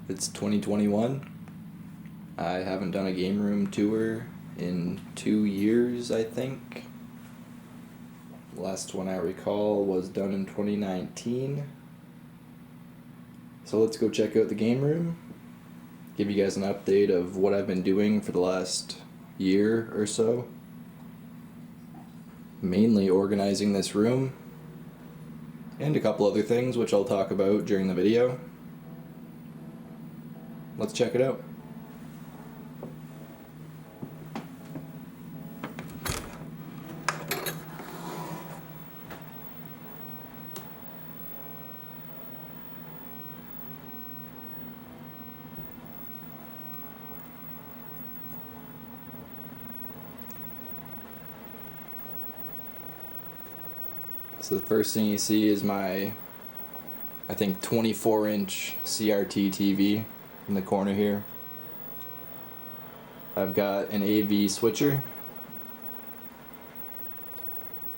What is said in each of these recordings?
It's 2021. I haven't done a game room tour in 2 years, I think. The last one I recall was done in 2019. So let's go check out the game room. Give you guys an update of what I've been doing for the last year or so. Mainly organizing this room and a couple other things which I'll talk about during the video. Let's check it out. So the first thing you see is my, I think, 24-inch CRT TV in the corner here. I've got an AV switcher.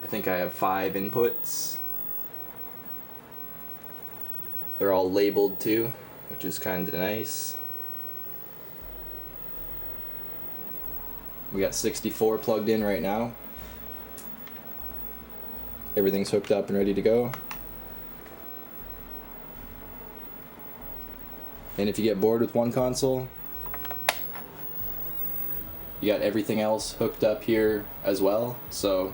I think I have 5 inputs. They're all labeled too, which is kind of nice. We got 64 plugged in right now. Everything's hooked up and ready to go. And if you get bored with one console, you got everything else hooked up here as well. So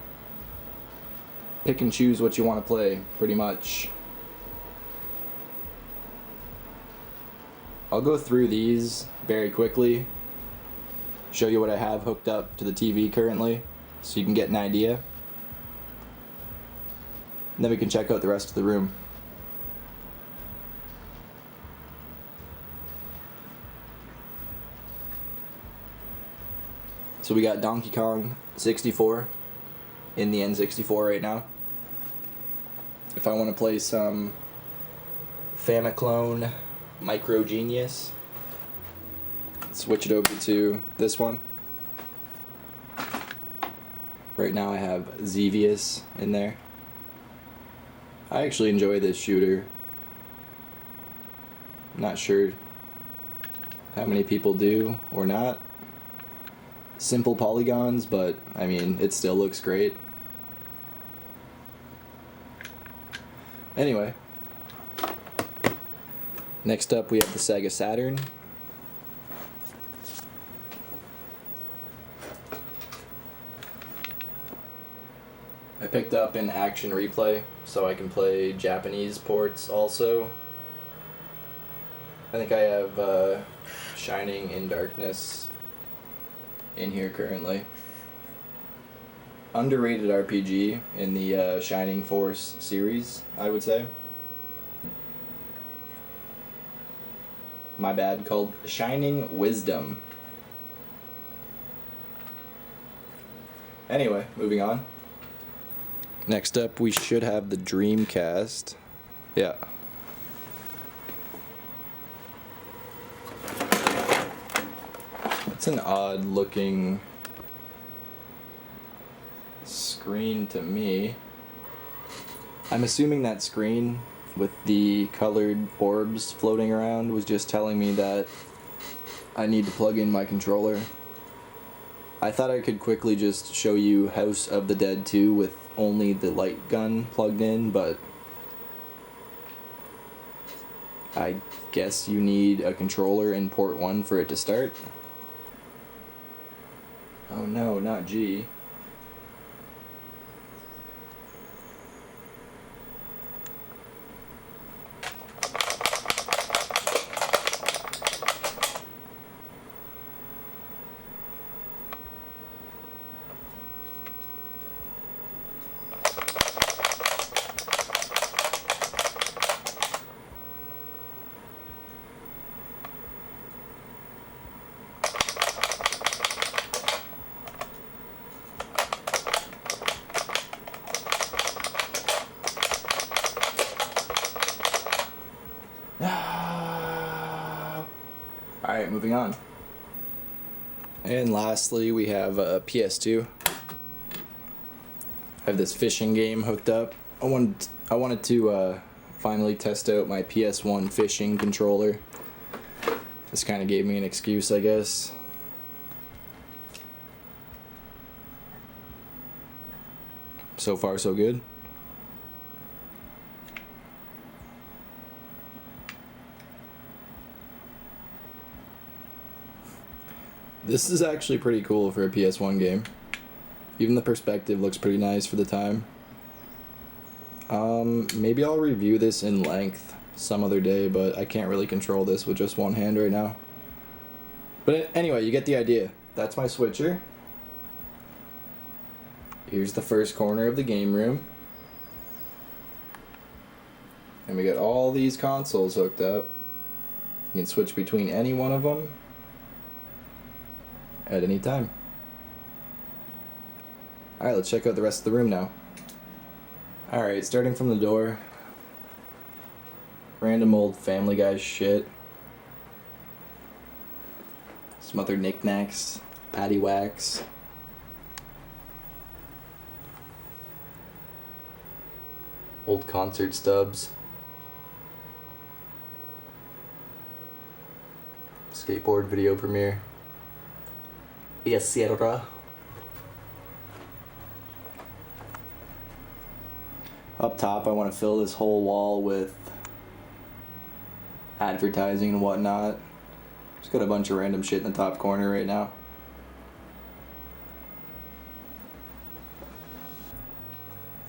pick and choose what you want to play, pretty much. I'll go through these very quickly, show you what I have hooked up to the TV currently, so you can get an idea. And then we can check out the rest of the room. So we got Donkey Kong 64 in the N64 right now. If I want to play some Famiclone Micro Genius, switch it over to this one. Right now I have Xevious in there. I actually enjoy this shooter. Not sure how many people do or not. Simple polygons, but I mean, it still looks great. Anyway, next up we have the Sega Saturn. I picked up an Action Replay so I can play Japanese ports also. I think I have Shining in Darkness in here currently. Underrated RPG in the Shining Force series, I would say. My bad, called Shining Wisdom. Anyway, moving on. Next up, we should have the Dreamcast. Yeah. It's an odd looking screen to me. I'm assuming that screen with the colored orbs floating around was just telling me that I need to plug in my controller. I thought I could quickly just show you House of the Dead 2 with only the light gun plugged in, but I guess you need a controller in port 1 for it to start. Oh no, not G. Alright, moving on. And lastly, we have a PS2. I have this fishing game hooked up. I wanted to finally test out my PS1 fishing controller. This kind of gave me an excuse, I guess. So far, so good. This is actually pretty cool for a PS1 game. Even the perspective looks pretty nice for the time. Maybe I'll review this in length some other day, but I can't really control this with just one hand right now. But anyway, you get the idea. That's my switcher. Here's the first corner of the game room. And we got all these consoles hooked up. You can switch between any one of them at any time. Alright, let's check out the rest of the room now. Alright, starting from the door. Random old Family Guy shit. Some other knickknacks. Patty wax. Old concert stubs. Skateboard video premiere. Yes, Sierra. Up top, I want to fill this whole wall with advertising and whatnot. Just got a bunch of random shit in the top corner right now.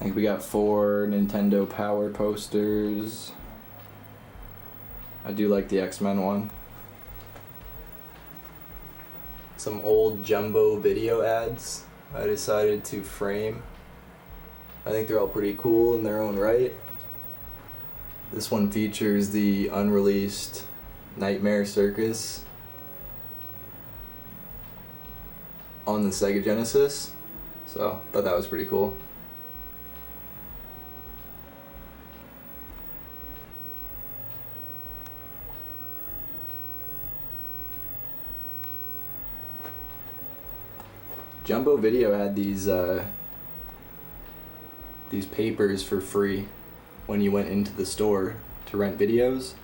I think we got 4 Nintendo Power posters. I do like the X-Men one. Some old jumbo video ads I decided to frame. I think they're all pretty cool in their own right. This one features the unreleased Nightmare Circus on the Sega Genesis, so I thought that was pretty cool. Jumbo Video had these papers for free when you went into the store to rent videos,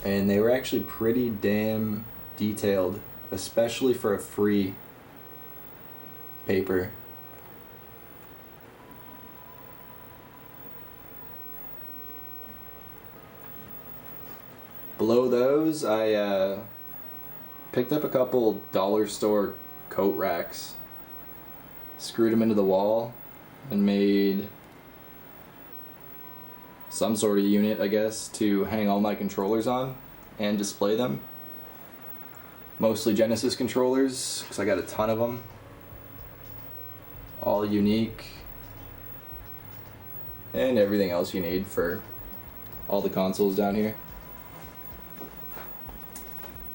and they were actually pretty damn detailed, especially for a free paper. Below those, I picked up a couple dollar store coat racks, screwed them into the wall, and made some sort of unit, I guess, to hang all my controllers on and display them. Mostly Genesis controllers, because I got a ton of them. All unique. And everything else you need for all the consoles down here.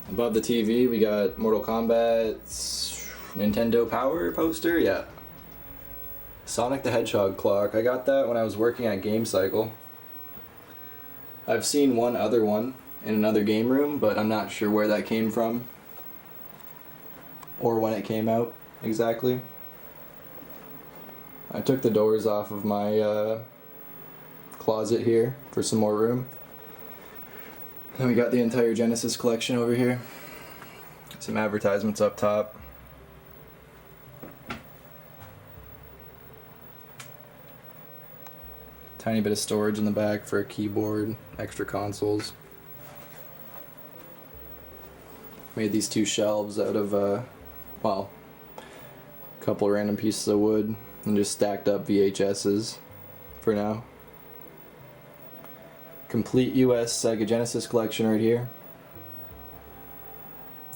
Above the TV, we got Mortal Kombat's Nintendo Power poster, yeah. Sonic the Hedgehog clock. I got that when I was working at Game Cycle. I've seen one other one in another game room, but I'm not sure where that came from or when it came out exactly. I took the doors off of my closet here for some more room. And we got the entire Genesis collection over here. Some advertisements up top. Tiny bit of storage in the back for a keyboard, extra consoles. Made these 2 shelves out of, a couple random pieces of wood and just stacked up VHSs for now. Complete US Sega Genesis collection right here.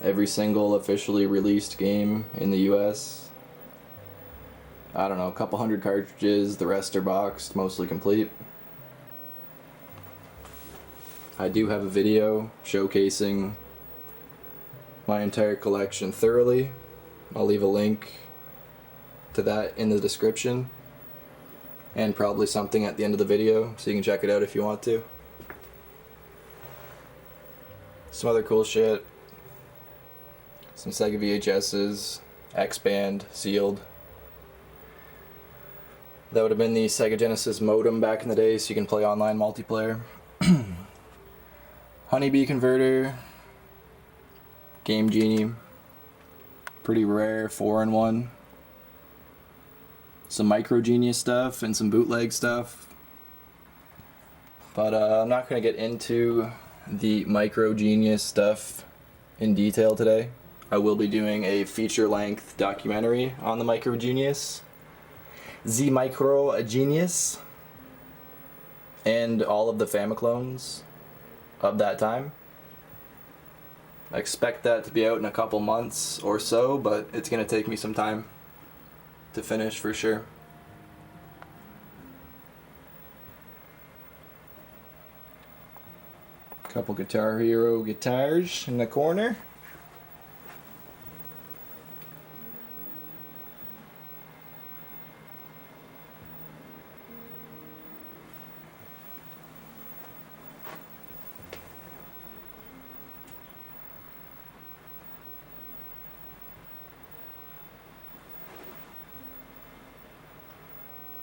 Every single officially released game in the US. I don't know, a couple hundred cartridges, the rest are boxed, mostly complete. I do have a video showcasing my entire collection thoroughly. I'll leave a link to that in the description, and probably something at the end of the video, so you can check it out if you want to. Some other cool shit. Some Sega VHSs, X-Band, sealed. That would have been the Sega Genesis modem back in the day, so you can play online multiplayer. Honeybee converter, Game Genie. Pretty rare 4-in-1. Some Micro Genius stuff and some bootleg stuff. But I'm not going to get into the Micro Genius stuff in detail today. I will be doing a feature-length documentary on the Micro Genius. The Micro Genius. And all of the Famiclones of that time. I expect that to be out in a couple months or so, but it's going to take me some time to finish for sure. Couple Guitar Hero guitars in the corner.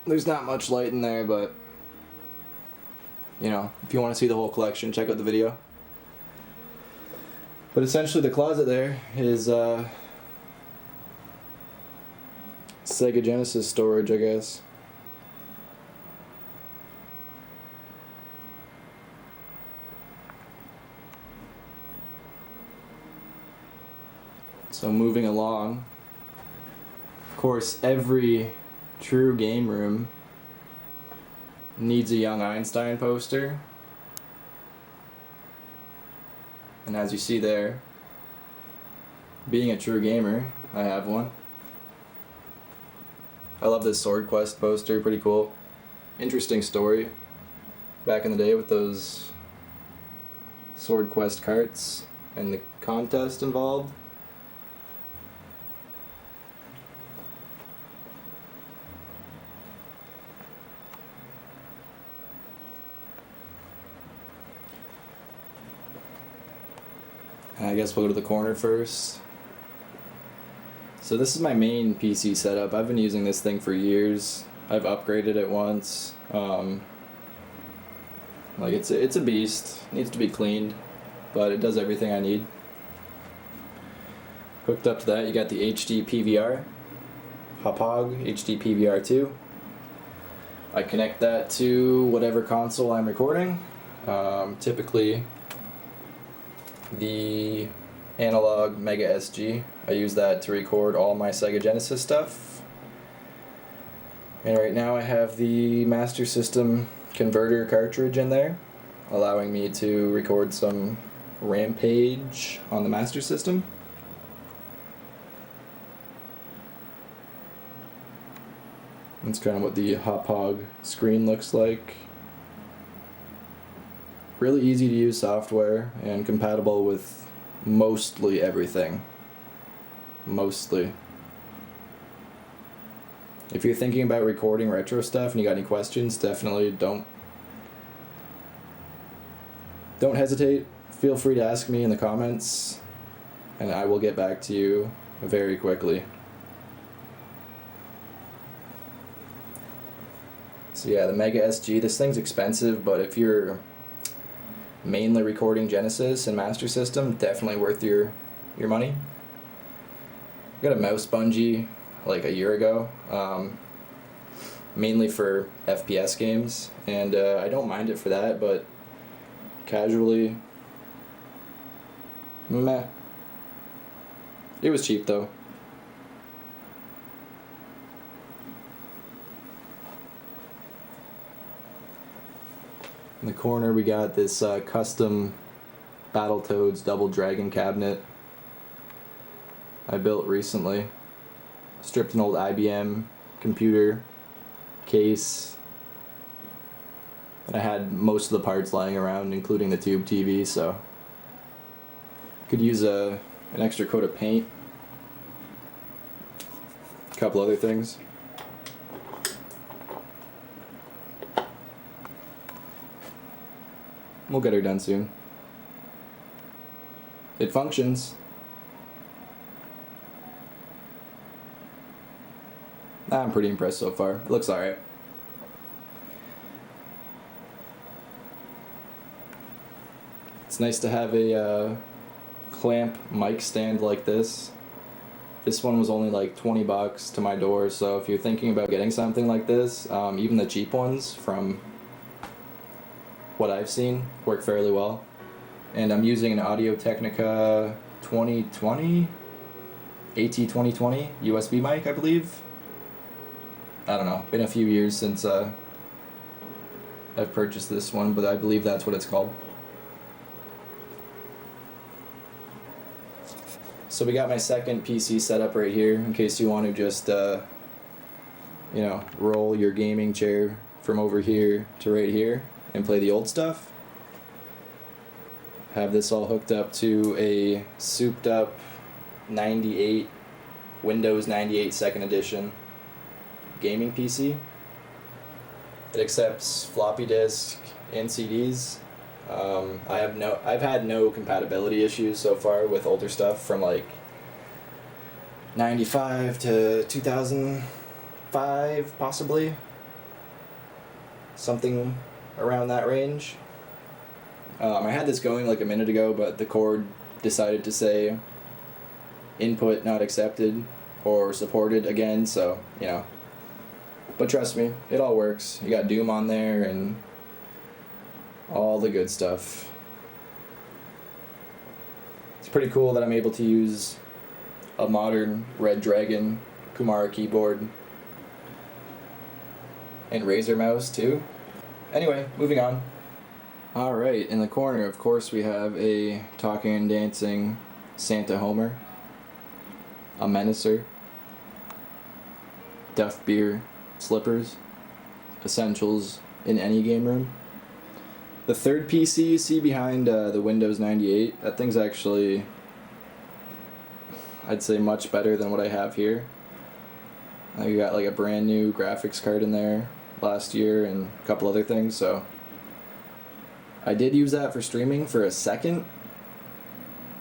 There's not much light in there, but you know, if you want to see the whole collection, check out the video. But essentially the closet there is Sega Genesis storage, I guess. So moving along, of course every true game room needs a Young Einstein poster, and as you see there, being a true gamer, I have one. I love this Sword Quest poster, pretty cool. Interesting story back in the day with those Sword Quest carts and the contest involved. I guess we'll go to the corner first. So this is my main PC setup. I've been using this thing for years. I've upgraded it once. Like it's a beast. It needs to be cleaned, but it does everything I need. Hooked up to that, you got the HD PVR, Hauppauge HD PVR 2. I connect that to whatever console I'm recording. Typically the analog Mega SG. I use that to record all my Sega Genesis stuff. And right now I have the Master System converter cartridge in there, allowing me to record some Rampage on the Master System. That's kind of what the Hauppauge screen looks like. Really easy to use software and compatible with mostly everything. Mostly. If you're thinking about recording retro stuff and you got any questions, definitely don't hesitate. Feel free to ask me in the comments and I will get back to you very quickly. So yeah, the Mega SG, this thing's expensive, but if you're mainly recording Genesis and Master System, definitely worth your money. I got a mouse bungee like a year ago, mainly for FPS games, and I don't mind it for that, but casually, meh. It was cheap though. In the corner we got this custom Battletoads Double Dragon cabinet I built recently. Stripped an old IBM computer case, and I had most of the parts lying around, including the tube TV, so could use an extra coat of paint. A couple other things. We'll get her done soon. It functions. I'm pretty impressed so far. It looks alright. It's nice to have a clamp mic stand like this. This one was only like 20 bucks to my door, so if you're thinking about getting something like this, even the cheap ones from what I've seen work fairly well. And I'm using an Audio-Technica 2020 AT2020 USB mic, I believe. I don't know, been a few years since I've purchased this one, but I believe that's what it's called. So we got my second PC set up right here in case you want to just, roll your gaming chair from over here to right here and play the old stuff. Have this all hooked up to a souped up 98 Windows 98 second edition gaming PC. It accepts floppy disk and CDs. I've had no compatibility issues so far with older stuff from like 95 to 2005 possibly. Something around that range. I had this going like a minute ago, but the cord decided to say input not accepted or supported again, so, But trust me, it all works. You got Doom on there and all the good stuff. It's pretty cool that I'm able to use a modern Red Dragon Kumara keyboard and Razer mouse too. Anyway, moving on. Alright, in the corner, of course, we have a talking and dancing Santa Homer, a Menacer, Duff Beer slippers, essentials in any game room. The third PC you see behind the Windows 98, that thing's actually, I'd say, much better than what I have here. I got like a brand new graphics card in there last year and a couple other things, so I did use that for streaming for a second,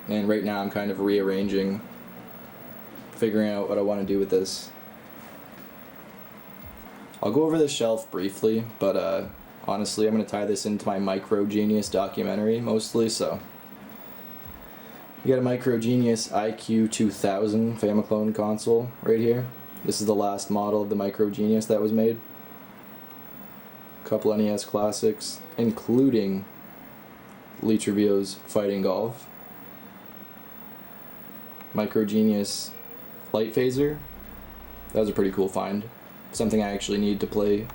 and right now I'm kind of rearranging, figuring out what I want to do with this. I'll go over the shelf briefly, but honestly I'm going to tie this into my Micro Genius documentary mostly, so you got a Micro Genius IQ 2000 Famiclone console right here. This is the last model of the Micro Genius that was made. A couple NES classics, including Lee Trevio's Fighting Golf. Micro Genius Light Phaser. That was a pretty cool find. Something I actually need to play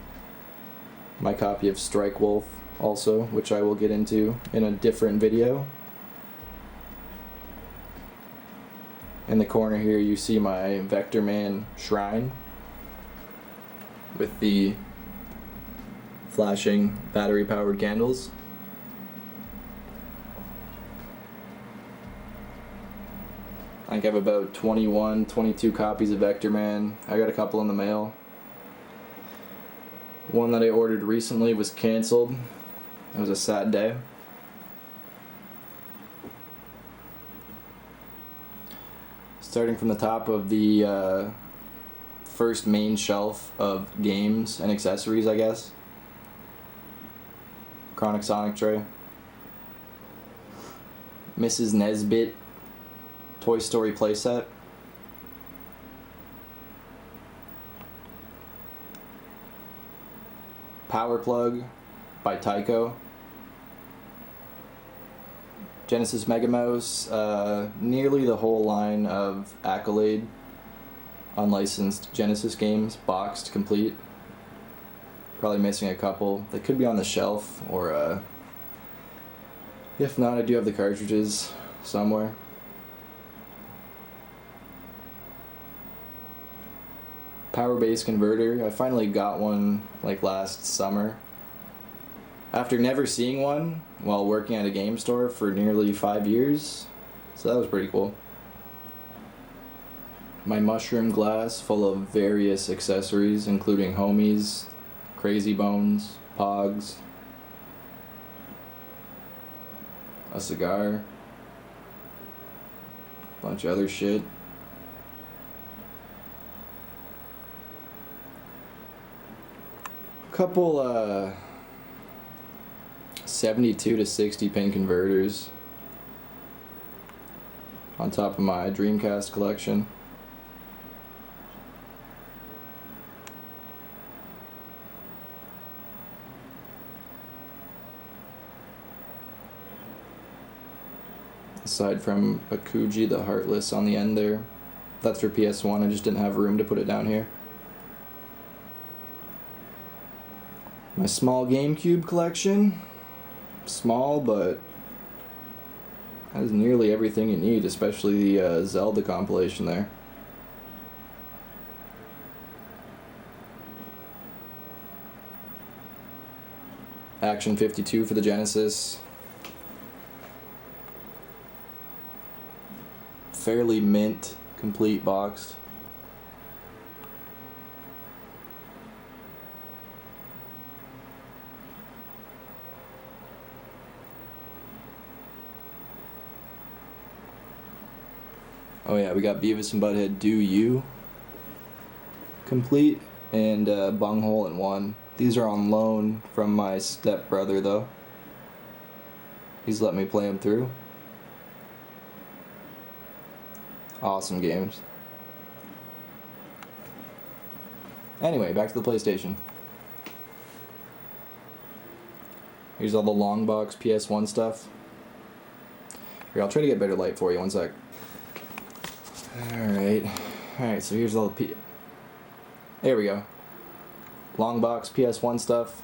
my copy of Strike Wolf also, which I will get into in a different video. In the corner here you see my Vector Man shrine with the flashing battery powered candles. I think I have about 21, 22 copies of Vector Man. I got a couple in the mail. One that I ordered recently was canceled. It was a sad day. Starting from the top of the first main shelf of games and accessories, I guess. Chronic Sonic tray. Mrs. Nesbit Toy Story playset. Power plug by Tyco. Genesis Mega Mouse, nearly the whole line of Accolade unlicensed Genesis games, boxed, complete. Probably missing a couple. They could be on the shelf, or if not, I do have the cartridges somewhere. Power base converter. I finally got one like last summer. After never seeing one while working at a game store for nearly 5 years. So that was pretty cool. My mushroom glass full of various accessories, including homies, Crazy Bones, Pogs, a cigar, a bunch of other shit. Couple 72 to 60 pin converters. on top of my Dreamcast collection. Aside from Akuji the Heartless on the end there. That's for PS1, I just didn't have room to put it down here. My small GameCube collection. Small, but has nearly everything you need, especially the Zelda compilation there. Action 52 for the Genesis. Fairly mint, complete boxed. Oh yeah, we got Beavis and Butthead Do You complete, and Bunghole in 1. These are on loan from my stepbrother though. He's let me play them through. Awesome games. Anyway, back to the PlayStation. Here's all the long box PS1 stuff. Here, I'll try to get better light for you, one sec. Alright, so here's all the there we go. Long box PS1 stuff.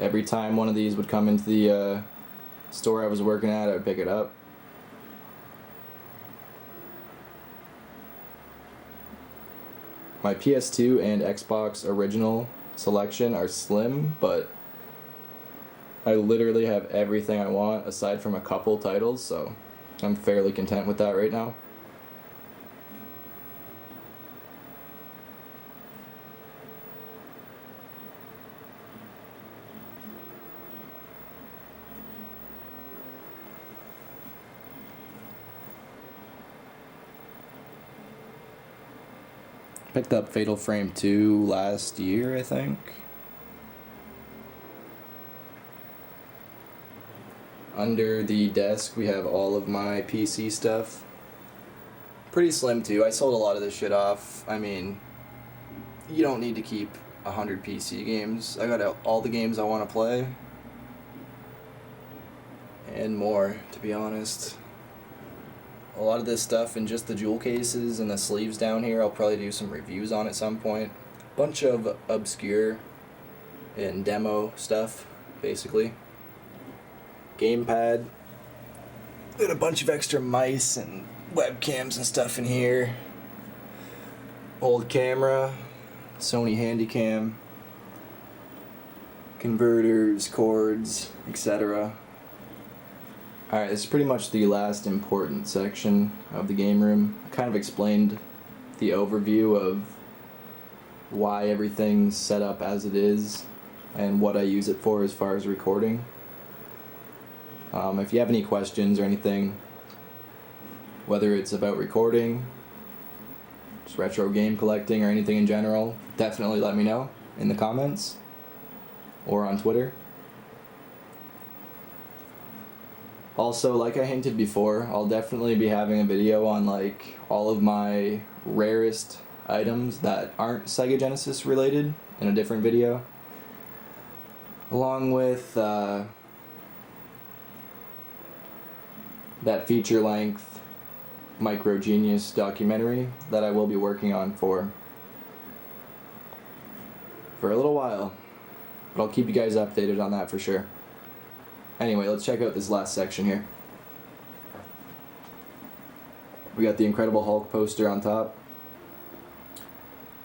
Every time one of these would come into the store I was working at, I would pick it up. My PS2 and Xbox original selection are slim, but I literally have everything I want aside from a couple titles, so I'm fairly content with that right now. Picked up Fatal Frame 2 last year, I think. Under the desk we have all of my PC stuff. Pretty slim too. I sold a lot of this shit off. I mean, you don't need to keep 100 PC games. I got all the games I want to play. And more, to be honest. A lot of this stuff in just the jewel cases and the sleeves down here, I'll probably do some reviews on at some point. Bunch of obscure and demo stuff, basically. Gamepad. Got a bunch of extra mice and webcams and stuff in here. Old camera, Sony Handycam, converters, cords, etc. Alright, this is pretty much the last important section of the game room. I kind of explained the overview of why everything's set up as it is and what I use it for as far as recording. If you have any questions or anything, whether it's about recording, just retro game collecting, or anything in general, definitely let me know in the comments or on Twitter. Also, like I hinted before, I'll definitely be having a video on like all of my rarest items that aren't Sega Genesis related in a different video, along with that feature-length Micro Genius documentary that I will be working on for a little while, but I'll keep you guys updated on that for sure. Anyway, let's check out this last section here. We got the Incredible Hulk poster on top.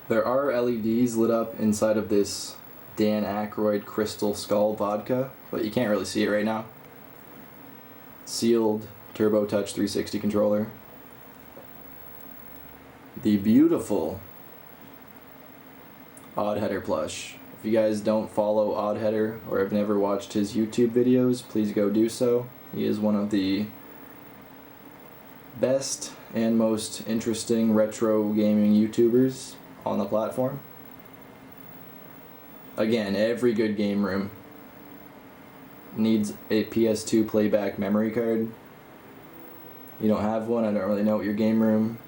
There are LEDs lit up inside of this Dan Aykroyd Crystal Skull vodka, but you can't really see it right now. Sealed Turbo Touch 360 controller. The beautiful Oddheader plush. If you guys don't follow Oddheader or have never watched his YouTube videos, please go do so. He is one of the best and most interesting retro gaming YouTubers on the platform. Again, every good game room needs a PS2 playback memory card. you don't have one. I don't really know what your game room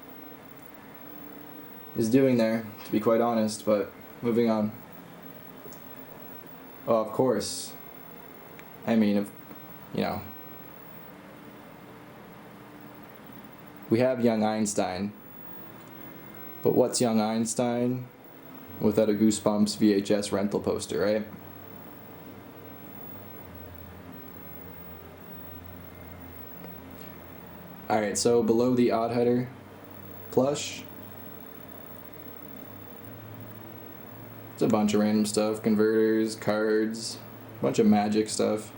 is doing there, to be quite honest, but moving on. Oh, of course. I mean, if, you know, we have young Einstein, but what's young Einstein without a Goosebumps VHS rental poster, right? Alright, so below the Odd Header plush, it's a bunch of random stuff, converters, cards, a bunch of magic stuff.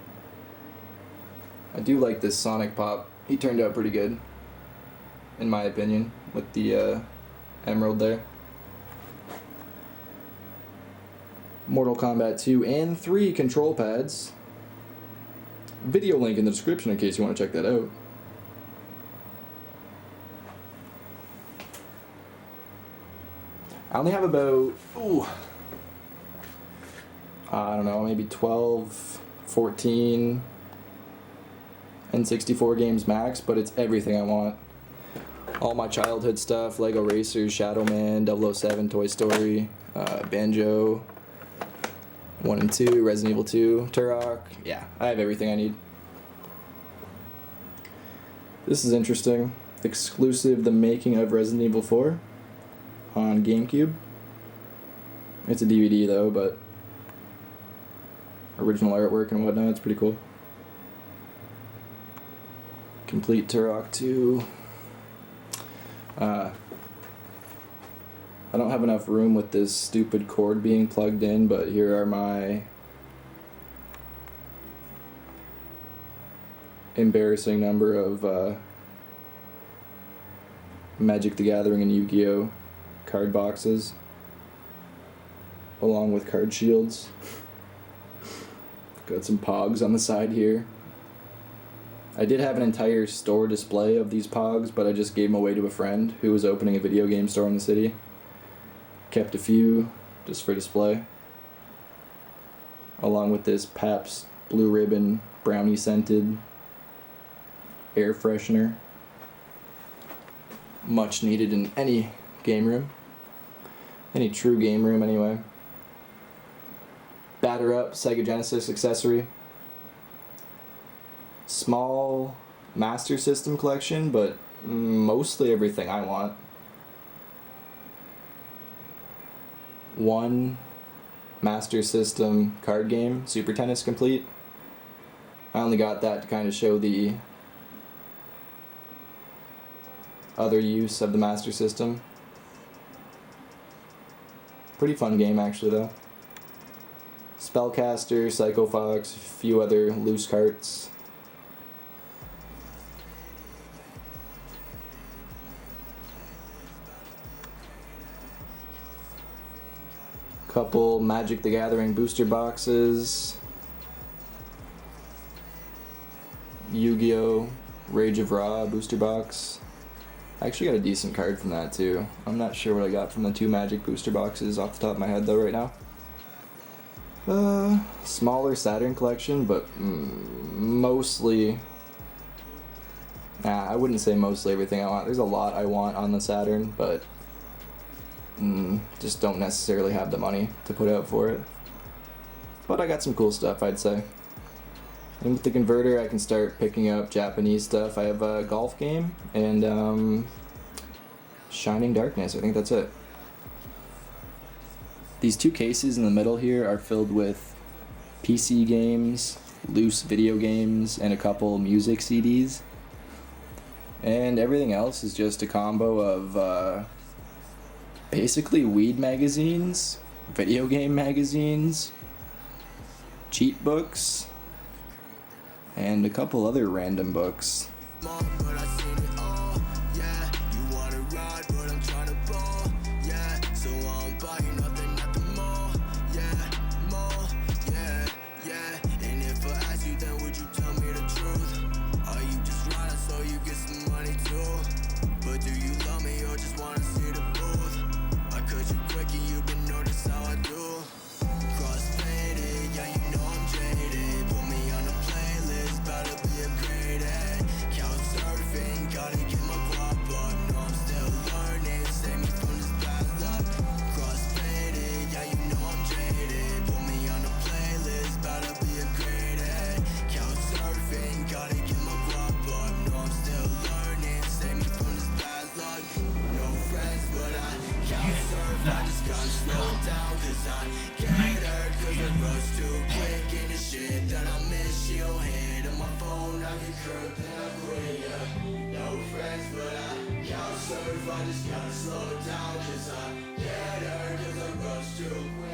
I do like this Sonic Pop. He turned out pretty good, in my opinion, with the emerald there. Mortal Kombat 2 and 3 control pads. Video link in the description in case you want to check that out. I only have about, I don't know, maybe 12, 14, and 64 games max, but it's everything I want. All my childhood stuff, Lego Racers, Shadow Man, 007, Toy Story, Banjo, 1 and 2, Resident Evil 2, Turok. Yeah, I have everything I need. This is interesting. Exclusive The Making of Resident Evil 4 on GameCube. It's a DVD though, but original artwork and whatnot, it's pretty cool. Complete Turok 2. I don't have enough room with this stupid cord being plugged in, but here are my embarrassing number of Magic the Gathering and Yu-Gi-Oh! Card boxes, along with card shields. Got some Pogs on the side here. I did have an entire store display of these Pogs, but I just gave them away to a friend who was opening a video game store in the city. Kept a few just for display, along with this Pabst Blue Ribbon brownie scented air freshener. Much needed in any game room. Any true game room, anyway. Batter Up Sega Genesis accessory. Small Master System collection, but mostly everything I want. One Master System card game, Super Tennis Complete. I only got that to kind of show the other use of the Master System. Pretty fun game actually though. Spellcaster, Psycho Fox, a few other loose carts. Couple Magic the Gathering booster boxes. Yu-Gi-Oh! Rage of Ra booster box. I actually got a decent card from that too. I'm not sure what I got from the 2 Magic booster boxes off the top of my head though right now. Smaller Saturn collection, but mostly... I wouldn't say mostly everything I want. There's a lot I want on the Saturn, but just don't necessarily have the money to put out for it. But I got some cool stuff, I'd say. And with the converter, I can start picking up Japanese stuff. I have a golf game and Shining Darkness. I think that's it. These 2 cases in the middle here are filled with PC games, loose video games, and a couple music CDs. And everything else is just a combo of basically weed magazines, video game magazines, cheat books, and a couple other random books. I just gotta slow down, cause I get her, cause I rush too quick.